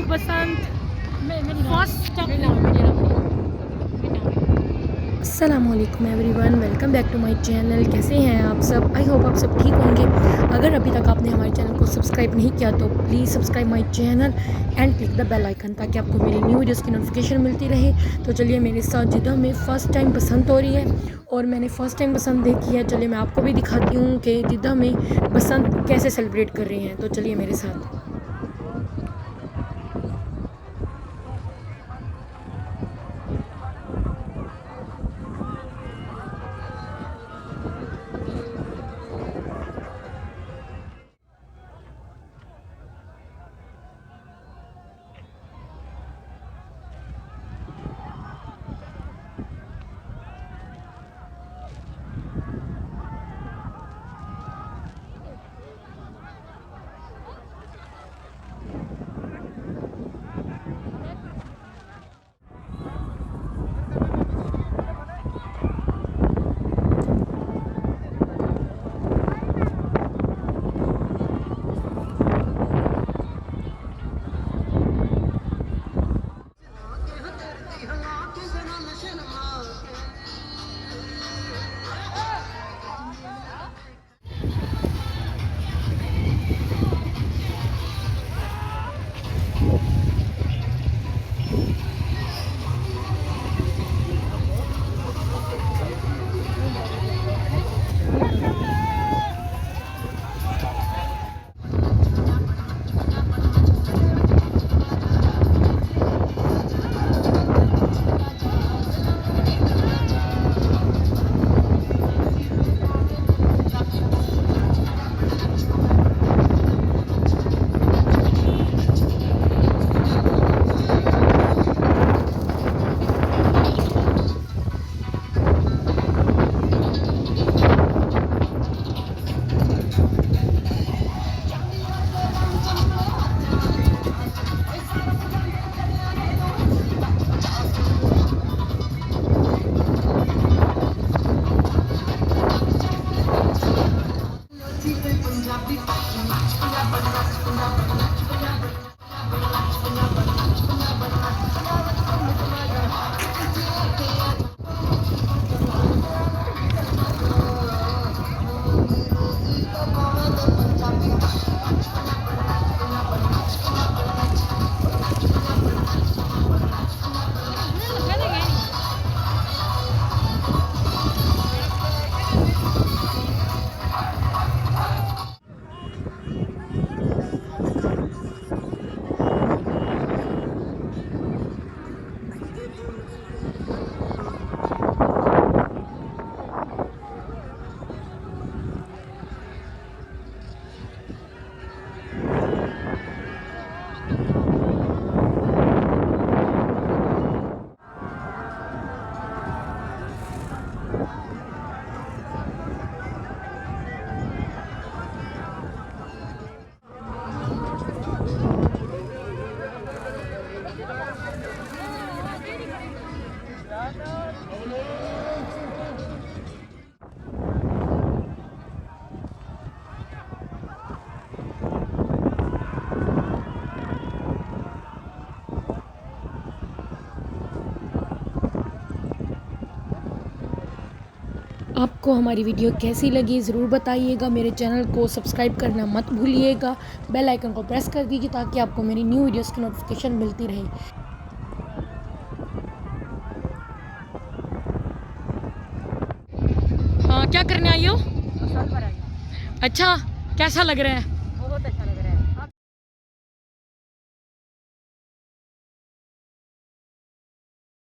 बसंत first अस्सलामुअलैकुम everyone, welcome back to my channel. कैसे हैं आप सब? आई होप आप सब ठीक होंगे। अगर अभी तक आपने हमारे चैनल को सब्सक्राइब नहीं किया तो please subscribe my channel and click the bell icon ताकि आपको मेरी न्यू वीडियोस की नोटिफिकेशन मिलती रहे। तो चलिए, मेरे साथ जिद्दा में फ़र्स्ट टाइम बसंत हो रही है और मैंने फ़र्स्ट टाइम बसंत देखी है। चलिए मैं आपको भी दिखाती हूँ कि जिद्दा में बसंत कैसे सेलिब्रेट कर रहे हैं। तो चलिए मेरे साथ। आपको हमारी वीडियो कैसी लगी ज़रूर बताइएगा। मेरे चैनल को सब्सक्राइब करना मत भूलिएगा। बेल आइकन को प्रेस कर दीजिए ताकि आपको मेरी न्यू वीडियोस की नोटिफिकेशन मिलती रहे। हाँ, क्या करने आई हो? अच्छा, कैसा लग रहा है?